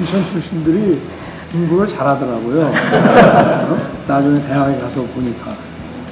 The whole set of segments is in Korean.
인천 출신들이 공부를 잘하더라고요. 나중에 대학에 가서 보니까.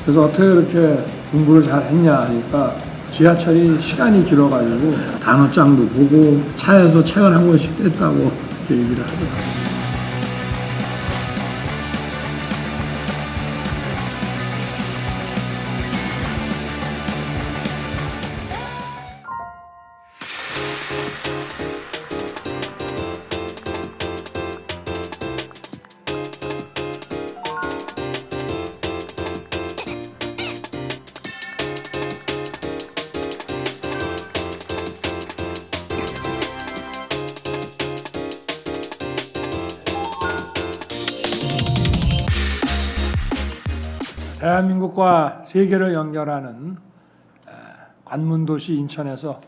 그래서 어떻게 그렇게 공부를 잘했냐 하니까 지하철이 시간이 길어가지고 단어장도 보고 차에서 책을 한 권씩 뗐다고 이렇게 얘기를 하더라고요. 대한민국과 세계를 연결하는 관문도시 인천에서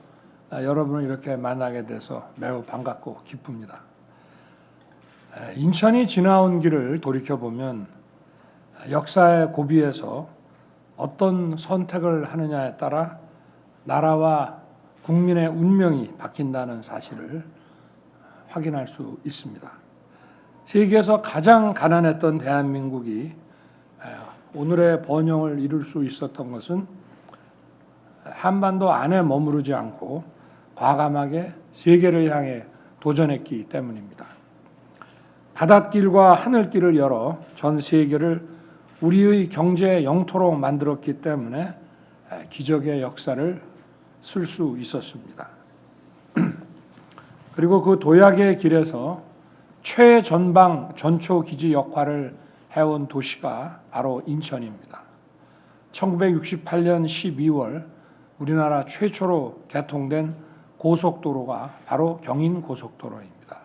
여러분을 이렇게 만나게 돼서 매우 반갑고 기쁩니다. 인천이 지나온 길을 돌이켜보면 역사의 고비에서 어떤 선택을 하느냐에 따라 나라와 국민의 운명이 바뀐다는 사실을 확인할 수 있습니다. 세계에서 가장 가난했던 대한민국이 오늘의 번영을 이룰 수 있었던 것은 한반도 안에 머무르지 않고 과감하게 세계를 향해 도전했기 때문입니다. 바닷길과 하늘길을 열어 전 세계를 우리의 경제의 영토로 만들었기 때문에 기적의 역사를 쓸 수 있었습니다. 그리고 그 도약의 길에서 최전방 전초기지 역할을 해온 도시가 바로 인천입니다. 1968년 12월 우리나라 최초로 개통된 고속도로가 바로 경인고속도로입니다.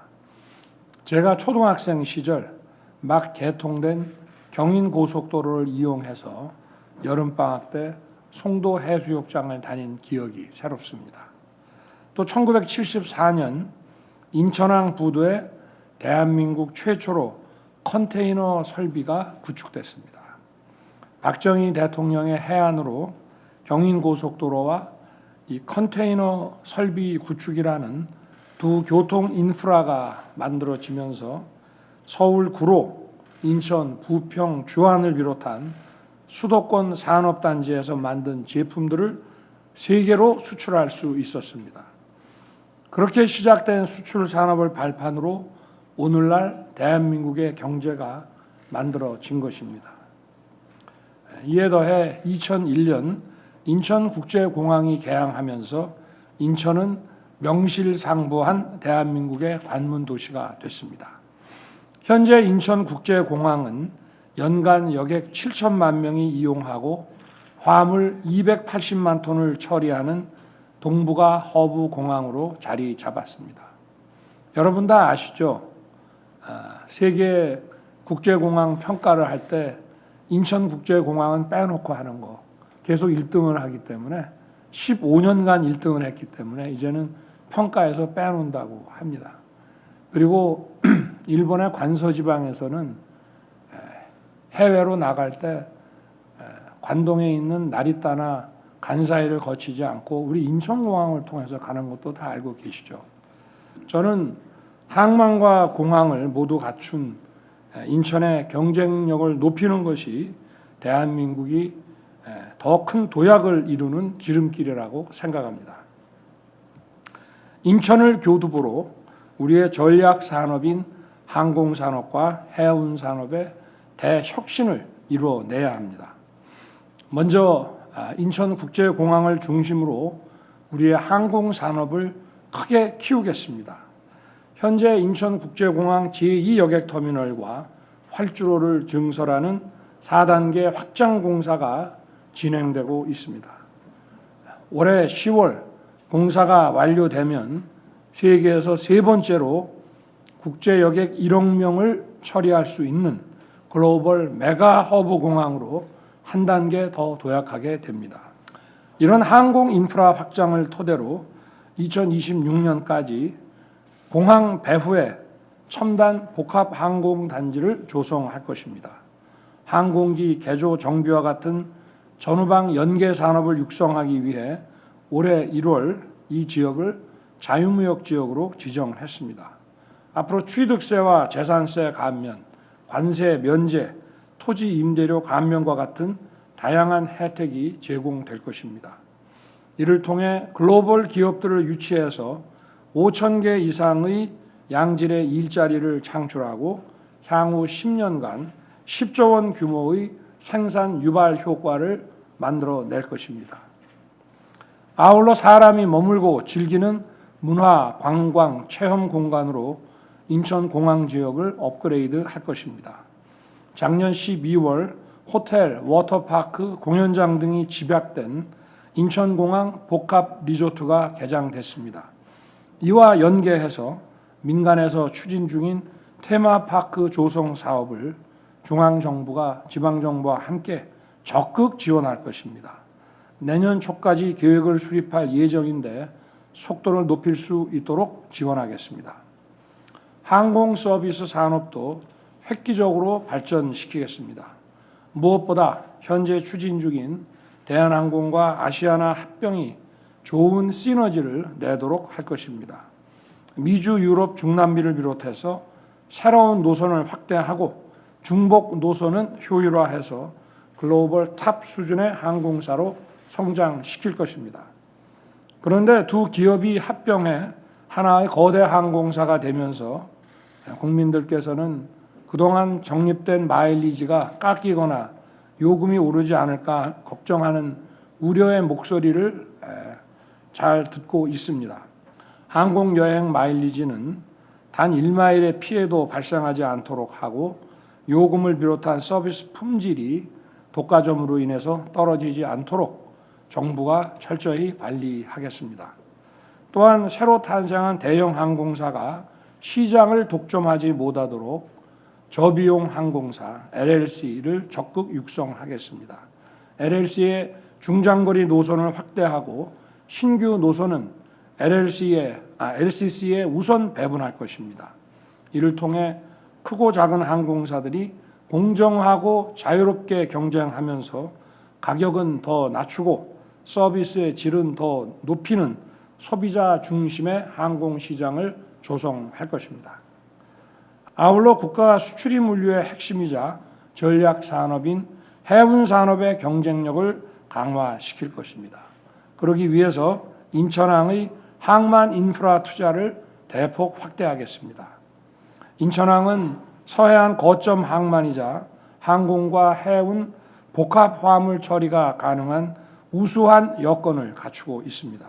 제가 초등학생 시절 막 개통된 경인고속도로를 이용해서 여름방학 때 송도 해수욕장을 다닌 기억이 새롭습니다. 또 1974년 인천항 부두에 대한민국 최초로 컨테이너 설비가 구축됐습니다. 박정희 대통령의 해안으로 경인고속도로와 이 컨테이너 설비 구축이라는 두 교통 인프라가 만들어지면서 서울 구로, 인천, 부평, 주안을 비롯한 수도권 산업단지에서 만든 제품들을 세계로 수출할 수 있었습니다. 그렇게 시작된 수출 산업을 발판으로 오늘날 대한민국의 경제가 만들어진 것입니다. 이에 더해 2001년 인천국제공항이 개항하면서 인천은 명실상부한 대한민국의 관문도시가 됐습니다. 현재 인천국제공항은 연간 여객 7천만 명이 이용하고 화물 280만 톤을 처리하는 동북아 허브 공항으로 자리 잡았습니다. 여러분 다 아시죠? 세계 국제공항 평가를 할 때 인천국제공항은 빼놓고 하는 거 계속 1등을 하기 때문에 15년간 1등을 했기 때문에 이제는 평가에서 빼놓는다고 합니다. 그리고 일본의 관서지방에서는 해외로 나갈 때 관동에 있는 나리타나 간사이를 거치지 않고 우리 인천공항을 통해서 가는 것도 다 알고 계시죠. 저는 항만과 공항을 모두 갖춘 인천의 경쟁력을 높이는 것이 대한민국이 더 큰 도약을 이루는 지름길이라고 생각합니다. 인천을 교두보로 우리의 전략 산업인 항공산업과 해운산업의 대혁신을 이루어내야 합니다. 먼저 인천국제공항을 중심으로 우리의 항공산업을 크게 키우겠습니다. 현재 인천국제공항 제2여객터미널과 활주로를 증설하는 4단계 확장 공사가 진행되고 있습니다. 올해 10월 공사가 완료되면 세계에서 세 번째로 국제여객 1억 명을 처리할 수 있는 글로벌 메가 허브 공항으로 한 단계 더 도약하게 됩니다. 이런 항공 인프라 확장을 토대로 2026년까지 공항 배후에 첨단 복합 항공 단지를 조성할 것입니다. 항공기 개조 정비와 같은 전후방 연계 산업을 육성하기 위해 올해 1월 이 지역을 자유무역 지역으로 지정했습니다. 앞으로 취득세와 재산세 감면, 관세 면제, 토지 임대료 감면과 같은 다양한 혜택이 제공될 것입니다. 이를 통해 글로벌 기업들을 유치해서 5,000개 이상의 양질의 일자리를 창출하고 향후 10년간 10조 원 규모의 생산 유발 효과를 만들어낼 것입니다. 아울러 사람이 머물고 즐기는 문화, 관광, 체험 공간으로 인천공항 지역을 업그레이드할 것입니다. 작년 12월 호텔, 워터파크, 공연장 등이 집약된 인천공항 복합 리조트가 개장됐습니다. 이와 연계해서 민간에서 추진 중인 테마파크 조성 사업을 중앙정부가 지방정부와 함께 적극 지원할 것입니다. 내년 초까지 계획을 수립할 예정인데 속도를 높일 수 있도록 지원하겠습니다. 항공 서비스 산업도 획기적으로 발전시키겠습니다. 무엇보다 현재 추진 중인 대한항공과 아시아나 합병이 좋은 시너지를 내도록 할 것입니다. 미주, 유럽, 중남미를 비롯해서 새로운 노선을 확대하고 중복 노선은 효율화해서 글로벌 탑 수준의 항공사로 성장시킬 것입니다. 그런데 두 기업이 합병해 하나의 거대 항공사가 되면서 국민들께서는 그동안 적립된 마일리지가 깎이거나 요금이 오르지 않을까 걱정하는 우려의 목소리를 잘 듣고 있습니다. 항공여행 마일리지는 단 1마일의 피해도 발생하지 않도록 하고 요금을 비롯한 서비스 품질이 독과점으로 인해서 떨어지지 않도록 정부가 철저히 관리하겠습니다. 또한 새로 탄생한 대형 항공사가 시장을 독점하지 못하도록 저비용 항공사 LLC를 적극 육성하겠습니다. LLC의 중장거리 노선을 확대하고 신규 노선은 LCC에 우선 배분할 것입니다. 이를 통해 크고 작은 항공사들이 공정하고 자유롭게 경쟁하면서 가격은 더 낮추고 서비스의 질은 더 높이는 소비자 중심의 항공시장을 조성할 것입니다. 아울러 국가 수출입 물류의 핵심이자 전략 산업인 해운 산업의 경쟁력을 강화시킬 것입니다. 그러기 위해서 인천항의 항만 인프라 투자를 대폭 확대하겠습니다. 인천항은 서해안 거점 항만이자 항공과 해운 복합 화물 처리가 가능한 우수한 여건을 갖추고 있습니다.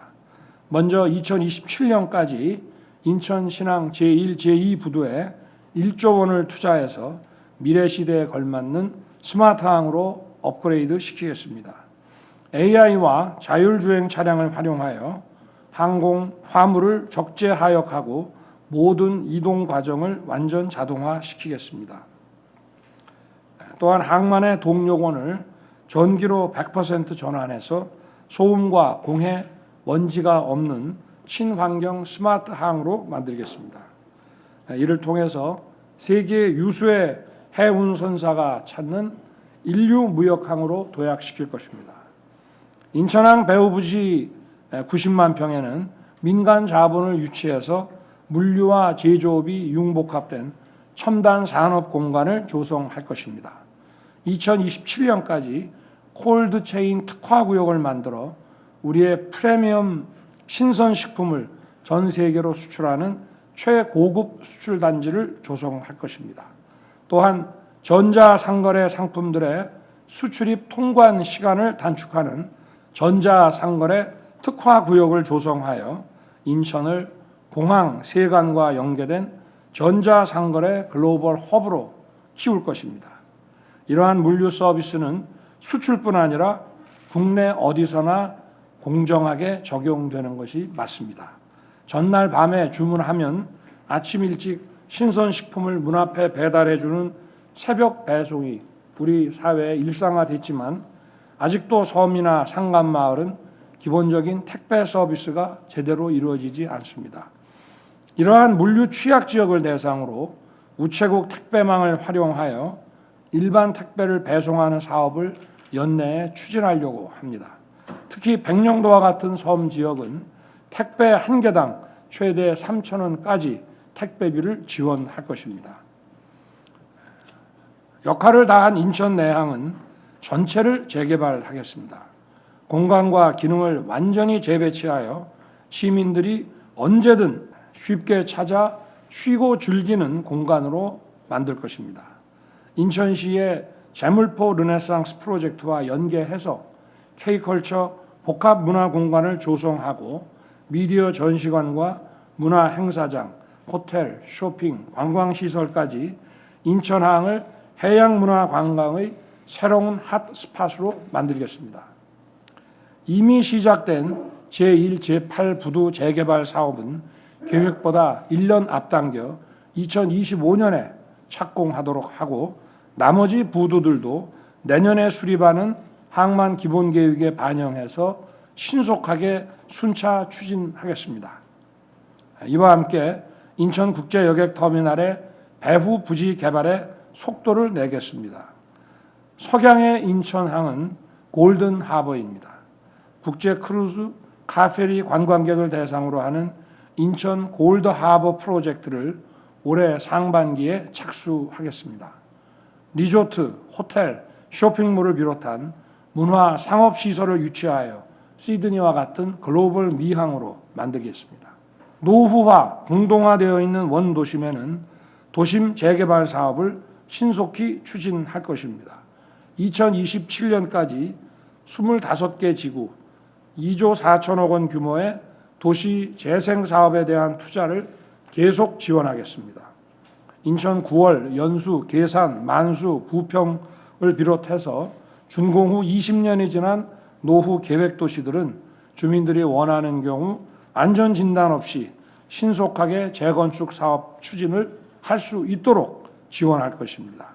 먼저 2027년까지 인천 신항 제1, 제2 부두에 1조 원을 투자해서 미래 시대에 걸맞는 스마트항으로 업그레이드 시키겠습니다. AI와 자율주행 차량을 활용하여 항공 화물을 적재 하역하고 모든 이동 과정을 완전 자동화시키겠습니다. 또한 항만의 동력원을 전기로 100% 전환해서 소음과 공해, 먼지가 없는 친환경 스마트 항으로 만들겠습니다. 이를 통해서 세계 유수의 해운선사가 찾는 인류 무역항으로 도약시킬 것입니다. 인천항 배후부지 90만 평에는 민간 자본을 유치해서 물류와 제조업이 융복합된 첨단 산업 공간을 조성할 것입니다. 2027년까지 콜드체인 특화구역을 만들어 우리의 프리미엄 신선식품을 전 세계로 수출하는 최고급 수출단지를 조성할 것입니다. 또한 전자상거래 상품들의 수출입 통관 시간을 단축하는 전자상거래 특화구역을 조성하여 인천을 공항, 세관과 연계된 전자상거래 글로벌 허브로 키울 것입니다. 이러한 물류 서비스는 수출뿐 아니라 국내 어디서나 공정하게 적용되는 것이 맞습니다. 전날 밤에 주문하면 아침 일찍 신선식품을 문 앞에 배달해주는 새벽 배송이 우리 사회에 일상화됐지만 아직도 섬이나 상간마을은 기본적인 택배 서비스가 제대로 이루어지지 않습니다. 이러한 물류 취약 지역을 대상으로 우체국 택배망을 활용하여 일반 택배를 배송하는 사업을 연내에 추진하려고 합니다. 특히 백령도와 같은 섬 지역은 택배 한 개당 최대 3,000원까지 택배비를 지원할 것입니다. 역할을 다한 인천 내항은 전체를 재개발하겠습니다. 공간과 기능을 완전히 재배치하여 시민들이 언제든 쉽게 찾아 쉬고 즐기는 공간으로 만들 것입니다. 인천시의 재물포 르네상스 프로젝트와 연계해서 K컬처 복합문화공간을 조성하고 미디어 전시관과 문화행사장, 호텔, 쇼핑, 관광시설까지 인천항을 해양문화관광의 새로운 핫스팟으로 만들겠습니다. 이미 시작된 제1, 제8 부두 재개발 사업은 계획보다 1년 앞당겨 2025년에 착공하도록 하고 나머지 부두들도 내년에 수립하는 항만 기본계획에 반영해서 신속하게 순차 추진하겠습니다. 이와 함께 인천국제여객터미널의 배후 부지 개발에 속도를 내겠습니다. 석양의 인천항은 골든하버입니다. 국제 크루즈 카페리 관광객을 대상으로 하는 인천 골드하버 프로젝트를 올해 상반기에 착수하겠습니다. 리조트, 호텔, 쇼핑몰을 비롯한 문화 상업시설을 유치하여 시드니와 같은 글로벌 미항으로 만들겠습니다. 노후화, 공동화되어 있는 원도심에는 도심 재개발 사업을 신속히 추진할 것입니다. 2027년까지 25개 지구 2조 4천억 원 규모의 도시 재생 사업에 대한 투자를 계속 지원하겠습니다. 인천 9월, 연수, 계산, 만수, 부평을 비롯해서 준공 후 20년이 지난 노후 계획 도시들은 주민들이 원하는 경우 안전 진단 없이 신속하게 재건축 사업 추진을 할 수 있도록 지원할 것입니다.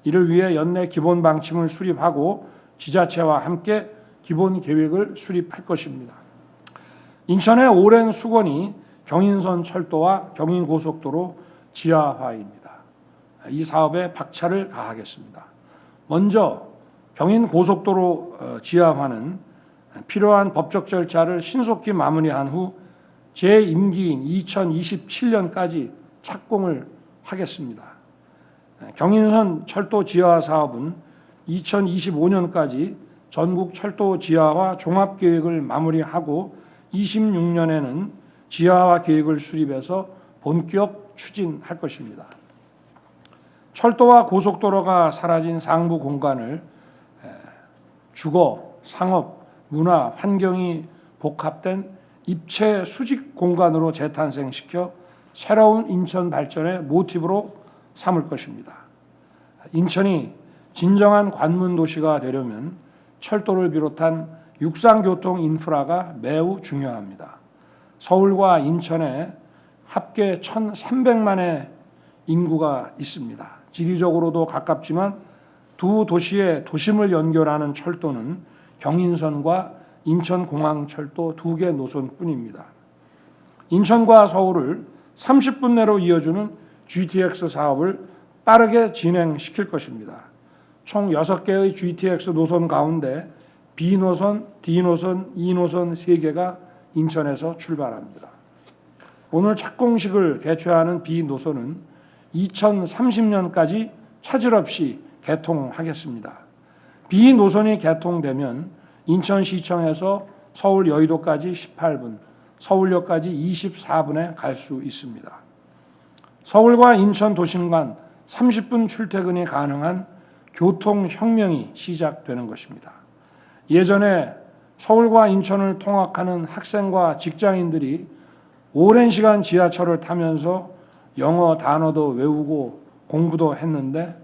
이를 위해 연내 기본 방침을 수립하고 지자체와 함께 기본 계획을 수립할 것입니다. 인천의 오랜 수건이 경인선 철도와 경인고속도로 지하화입니다. 이 사업에 박차를 가하겠습니다. 먼저 경인고속도로 지하화는 필요한 법적 절차를 신속히 마무리한 후 제 임기인 2027년까지 착공을 하겠습니다. 경인선 철도 지하화 사업은 2025년까지 전국 철도 지하화 종합계획을 마무리하고 26년에는 지하화 계획을 수립해서 본격 추진할 것입니다. 철도와 고속도로가 사라진 상부 공간을 주거, 상업, 문화, 환경이 복합된 입체 수직 공간으로 재탄생시켜 새로운 인천 발전의 모티브로 삼을 것입니다. 인천이 진정한 관문 도시가 되려면 철도를 비롯한 육상교통 인프라가 매우 중요합니다. 서울과 인천에 합계 1,300만의 인구가 있습니다. 지리적으로도 가깝지만 두 도시의 도심을 연결하는 철도는 경인선과 인천공항철도 2개 노선뿐입니다. 인천과 서울을 30분 내로 이어주는 GTX 사업을 빠르게 진행시킬 것입니다. 총 6개의 GTX 노선 가운데 B노선, D노선, E노선 3개가 인천에서 출발합니다. 오늘 착공식을 개최하는 B노선은 2030년까지 차질 없이 개통하겠습니다. B노선이 개통되면 인천시청에서 서울 여의도까지 18분, 서울역까지 24분에 갈 수 있습니다. 서울과 인천 도심 간 30분 출퇴근이 가능한 교통혁명이 시작되는 것입니다. 예전에 서울과 인천을 통학하는 학생과 직장인들이 오랜 시간 지하철을 타면서 영어 단어도 외우고 공부도 했는데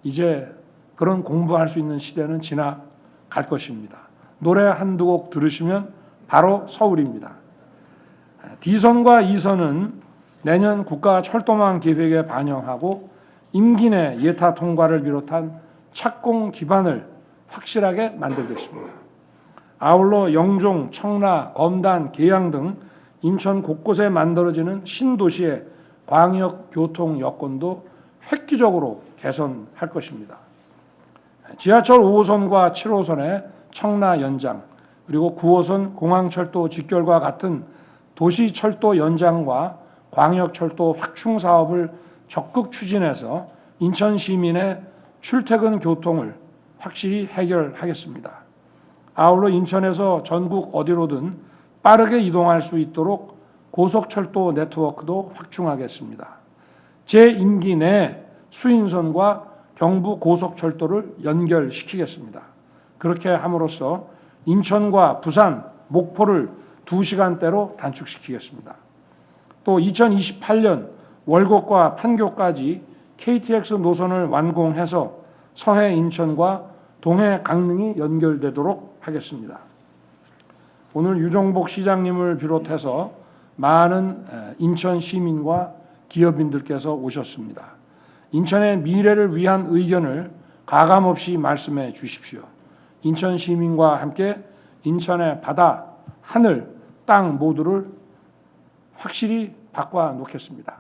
이제 그런 공부할 수 있는 시대는 지나갈 것입니다. 노래 한두 곡 들으시면 바로 서울입니다. D선과 E선은 내년 국가철도망 계획에 반영하고 임기 내 예타 통과를 비롯한 착공 기반을 확실하게 만들겠습니다. 아울러 영종, 청라, 검단, 계양 등 인천 곳곳에 만들어지는 신도시의 광역 교통 여건도 획기적으로 개선할 것입니다. 지하철 5호선과 7호선의 청라 연장, 그리고 9호선 공항철도 직결과 같은 도시철도 연장과 광역철도 확충 사업을 적극 추진해서 인천 시민의 출퇴근 교통을 확실히 해결하겠습니다. 아울러 인천에서 전국 어디로든 빠르게 이동할 수 있도록 고속철도 네트워크도 확충하겠습니다. 제 임기 내 수인선과 경부 고속철도를 연결시키겠습니다. 그렇게 함으로써 인천과 부산, 목포를 2시간대로 단축시키겠습니다. 또 2028년 월곡과 판교까지 KTX 노선을 완공해서 서해 인천과 동해 강릉이 연결되도록 하겠습니다. 오늘 유정복 시장님을 비롯해서 많은 인천 시민과 기업인들께서 오셨습니다. 인천의 미래를 위한 의견을 가감없이 말씀해 주십시오. 인천 시민과 함께 인천의 바다, 하늘, 땅 모두를 확실히 바꿔 놓겠습니다.